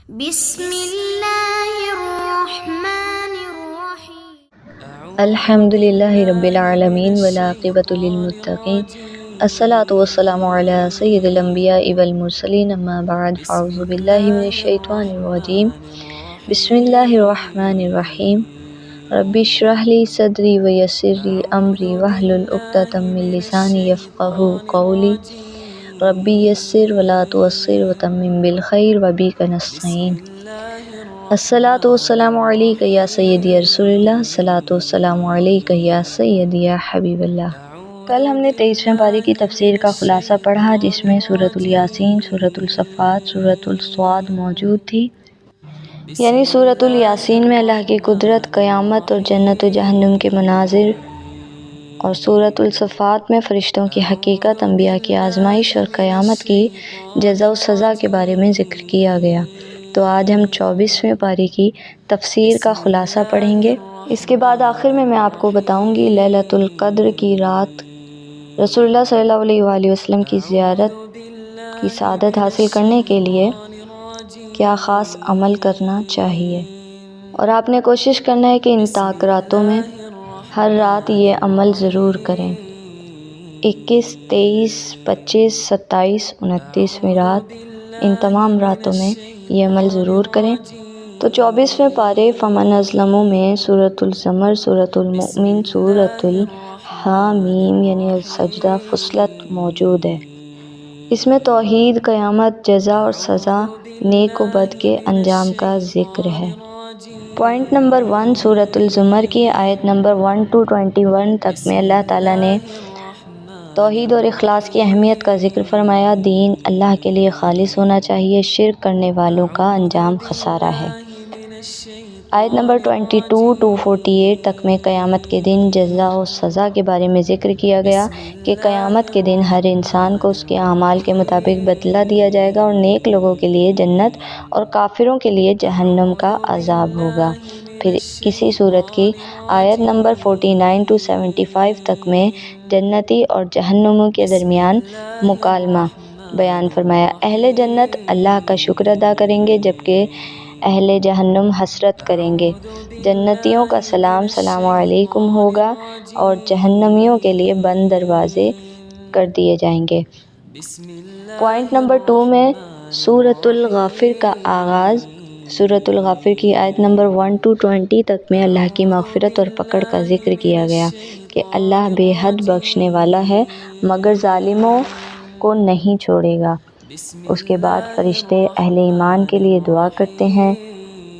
بسم اللہ الرحمن الرحیم الحمد للہ رب العالمین والعاقبۃ للمتقین الصلاۃ والسلام علی سید الانبیاء والمرسلین اما بعد فاعوذ باللہ من الشیطان الرجیم بسم اللہ الرحمن الرحیم رب اشرح لی صدری ویسر لی امری واحلل عقدۃ من لسانی یفقہوا قولی ربی یسر ولا تعسر وتمم بالخیر وبک نستعین الصلاۃ والسلام علیک یا سیدی رسول اللہ، الصلاۃ والسلام علیک یا سیدی یا حبیب اللہ۔ کل ہم نے 23ویں پارے کی تفسیر کا خلاصہ پڑھا، جس میں سورۃ الیاسین، سورۃ الصفات، سورۃ الصاد موجود تھی۔ یعنی سورۃ الیاسین میں اللہ کی قدرت، قیامت اور جنت و جہنم کے مناظر، اور سورۃ الصفات میں فرشتوں کی حقیقت، انبیاء کی آزمائش اور قیامت کی جزا و سزا کے بارے میں ذکر کیا گیا۔ تو آج ہم 24ویں پارے کی تفسیر کا خلاصہ پڑھیں گے۔ اس کے بعد آخر میں آپ کو بتاؤں گی لیلۃ القدر کی رات رسول اللہ صلی اللہ علیہ وآلہ وسلم کی زیارت کی سعادت حاصل کرنے کے لیے کیا خاص عمل کرنا چاہیے، اور آپ نے کوشش کرنا ہے کہ ان طاق راتوں میں ہر رات یہ عمل ضرور کریں۔ 21، 23، 25، 27، 29ویں رات، ان تمام راتوں میں یہ عمل ضرور کریں۔ تو 24ویں پارے فمن اظلم میں سورۃ الزمر، سورۃ المؤمن، سورۃ الحامیم یعنی السجدہ، فصلت موجود ہے۔ اس میں توحید، قیامت، جزا اور سزا، نیک و بد کے انجام کا ذکر ہے۔ پوائنٹ نمبر 1، سورۃ الزمر کی آیت نمبر 1 to 21 تک میں اللہ تعالیٰ نے توحید اور اخلاص کی اہمیت کا ذکر فرمایا۔ دین اللہ کے لیے خالص ہونا چاہیے، شرک کرنے والوں کا انجام خسارہ ہے۔ آیت نمبر 22 to 48 تک میں قیامت کے دن جزا و سزا کے بارے میں ذکر کیا گیا کہ قیامت کے دن ہر انسان کو اس کے اعمال کے مطابق بدلہ دیا جائے گا، اور نیک لوگوں کے لیے جنت اور کافروں کے لیے جہنم کا عذاب ہوگا۔ پھر اسی صورت کی آیت نمبر 49 to 75 تک میں جنتی اور جہنمیوں کے درمیان مکالمہ بیان فرمایا۔ اہل جنت اللہ کا شکر ادا کریں گے، جبکہ اہل جہنم حسرت کریں گے۔ جنتیوں کا سلام سلام علیکم ہوگا، اور جہنمیوں کے لیے بند دروازے کر دیے جائیں گے۔ پوائنٹ نمبر 2 میں سورۃ الغافر کا آغاز، سورۃ الغافر کی آیت نمبر 1 to 20 تک میں اللہ کی مغفرت اور پکڑ کا ذکر کیا گیا کہ اللہ بے حد بخشنے والا ہے، مگر ظالموں کو نہیں چھوڑے گا۔ اس کے بعد فرشتے اہل ایمان کے لیے دعا کرتے ہیں۔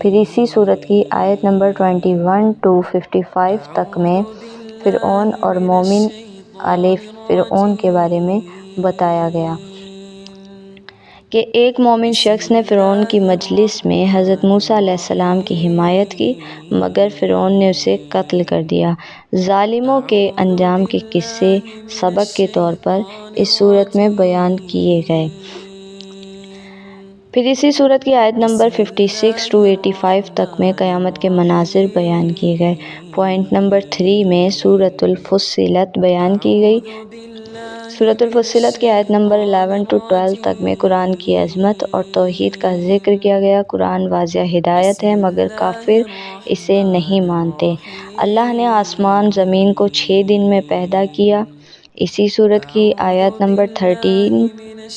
پھر اسی صورت کی آیت نمبر 21 to 55 تک میں فرعون اور مومن آل فرعون کے بارے میں بتایا گیا کہ ایک مومن شخص نے فرعون کی مجلس میں حضرت موسیٰ علیہ السلام کی حمایت کی، مگر فرعون نے اسے قتل کر دیا۔ ظالموں کے انجام کے قصے سبق کے طور پر اس صورت میں بیان کیے گئے۔ پھر اسی صورت کی آیت نمبر 56 to 85 تک میں قیامت کے مناظر بیان کیے گئے۔ پوائنٹ نمبر 3 میں سورۃ الفصلت بیان کی گئی۔ سورۃ الفصلت کی آیت نمبر 11 to 12 تک میں قرآن کی عظمت اور توحید کا ذکر کیا گیا۔ قرآن واضح ہدایت ہے، مگر کافر اسے نہیں مانتے۔ اللہ نے آسمان زمین کو 6 دن میں پیدا کیا۔ اسی صورت کی آیت نمبر 13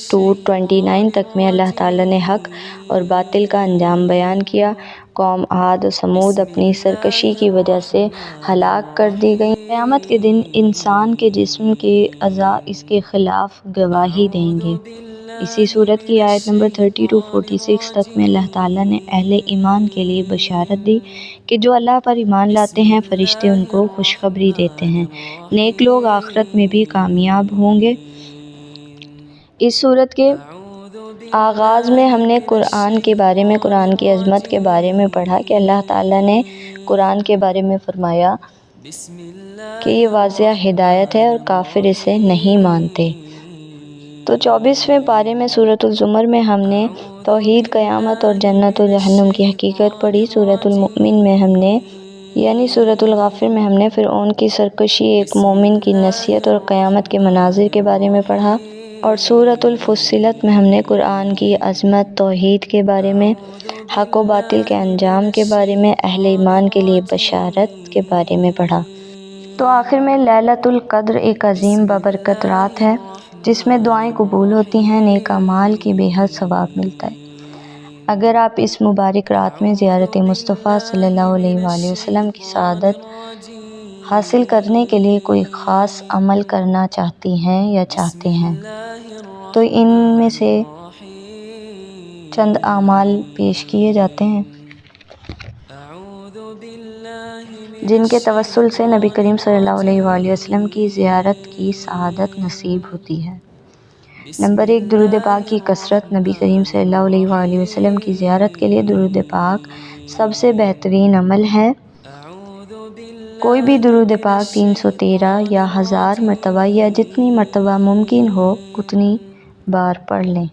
to 29 تک میں اللہ تعالیٰ نے حق اور باطل کا انجام بیان کیا۔ قوم عاد و ثمود اپنی سرکشی کی وجہ سے ہلاک کر دی گئیں۔ قیامت کے دن انسان کے جسم کے اعضاء اس کے خلاف گواہی دیں گے۔ اسی صورت کی آیت نمبر 30 to 46 تک میں اللہ تعالیٰ نے اہل ایمان کے لیے بشارت دی کہ جو اللہ پر ایمان لاتے ہیں، فرشتے ان کو خوشخبری دیتے ہیں، نیک لوگ آخرت میں بھی کامیاب ہوں گے۔ اس صورت کے آغاز میں ہم نے قرآن کے بارے میں، قرآن کی عظمت کے بارے میں پڑھا کہ اللہ تعالیٰ نے قرآن کے بارے میں فرمایا کہ یہ واضح ہدایت ہے اور کافر اسے نہیں مانتے۔ تو 24ویں پارے میں سورۃ الزمر میں ہم نے توحید، قیامت اور جنت و جہنم کی حقیقت پڑھی۔ سورۃ المؤمن میں ہم نے یعنی سورۃ الغافر میں ہم نے فرعون کی سرکشی، ایک مومن کی نصیحت اور قیامت کے مناظر کے بارے میں پڑھا، اور سورۃ الفصلت میں ہم نے قرآن کی عظمت، توحید کے بارے میں، حق و باطل کے انجام کے بارے میں، اہل ایمان کے لیے بشارت کے بارے میں پڑھا۔ تو آخر میں لیلۃ القدر ایک عظیم بابرکت رات ہے جس میں دعائیں قبول ہوتی ہیں، نیک اعمال کی بے حد ثواب ملتا ہے۔ اگر آپ اس مبارک رات میں زیارت مصطفیٰ صلی اللہ علیہ وآلہ وسلم کی سعادت حاصل کرنے کے لیے کوئی خاص عمل کرنا چاہتی ہیں یا چاہتے ہیں تو ان میں سے چند اعمال پیش کیے جاتے ہیں جن کے توسل سے نبی کریم صلی اللہ علیہ وآلہ وسلم کی زیارت کی سعادت نصیب ہوتی ہے۔ نمبر 1، درود پاک کی کثرت۔ نبی کریم صلی اللہ علیہ وآلہ وسلم کی زیارت کے لیے درود پاک سب سے بہترین عمل ہے۔ کوئی بھی درود پاک 313 یا 1000 مرتبہ یا جتنی مرتبہ ممکن ہو اتنی بار پڑھ لیں۔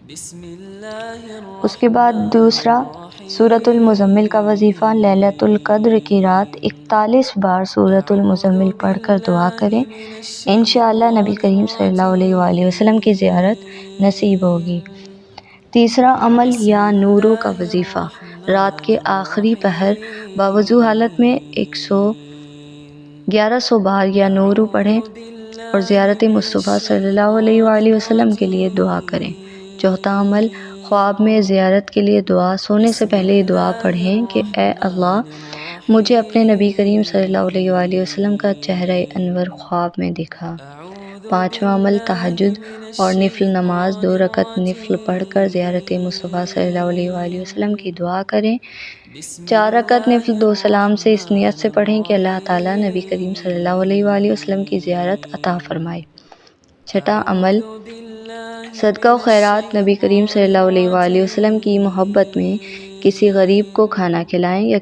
اس کے بعد دوسرا، سورۃ المزمل کا وظیفہ۔ لیلۃ القدر کی رات 41 بار سورۃ المزمل پڑھ کر دعا کریں، انشاءاللہ نبی کریم صلی اللہ علیہ وآلہ وسلم کی زیارت نصیب ہوگی۔ تیسرا عمل یا نوروں کا وظیفہ۔ رات کے آخری پہر باوضو حالت میں 1100 بار یا نورو پڑھیں اور زیارت مصطفیٰ صلی اللہ علیہ وآلہ وسلم کے لیے دعا کریں۔ چوتھا عمل، خواب میں زیارت کے لیے دعا۔ سونے سے پہلے یہ دعا پڑھیں کہ اے اللہ، مجھے اپنے نبی کریم صلی اللہ علیہ وآلہ وسلم کا چہرہ انور خواب میں دکھا۔ پانچواں عمل، تہجد اور نفل نماز۔ 2 رکعت نفل پڑھ کر زیارت مصطفیٰ صلی اللہ علیہ وآلہ وسلم کی دعا کریں۔ 4 رکعت نفل 2 سلام سے اس نیت سے پڑھیں کہ اللہ تعالیٰ نبی کریم صلی اللہ علیہ وآلہ وسلم کی زیارت عطا فرمائے۔ چھٹا عمل، صدقہ و خیرات۔ نبی کریم صلی اللہ علیہ وآلہ وسلم کی محبت میں کسی غریب کو کھانا کھلائیں یا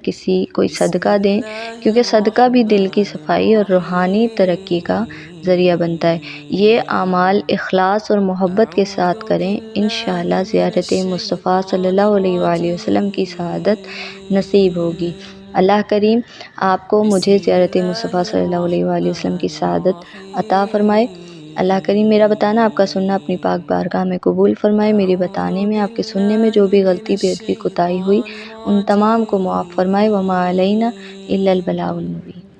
کوئی صدقہ دیں، کیونکہ صدقہ بھی دل کی صفائی اور روحانی ترقی کا ذریعہ بنتا ہے۔ یہ اعمال اخلاص اور محبت کے ساتھ کریں، انشاءاللہ زیارت مصطفیٰ صلی اللہ علیہ وآلہ وسلم کی سعادت نصیب ہوگی۔ اللہ کریم آپ کو مجھے زیارت مصطفیٰ صلی اللہ علیہ وآلہ وسلم کی سعادت عطا فرمائے۔ اللہ کریم میرا بتانا، آپ کا سننا اپنی پاک بارگاہ میں قبول فرمائے۔ میرے بتانے میں، آپ کے سننے میں جو بھی غلطی بے ادبی کوتاہی ہوئی ان تمام کو معاف فرمائے۔ وما علینا الا البلاغ المبین۔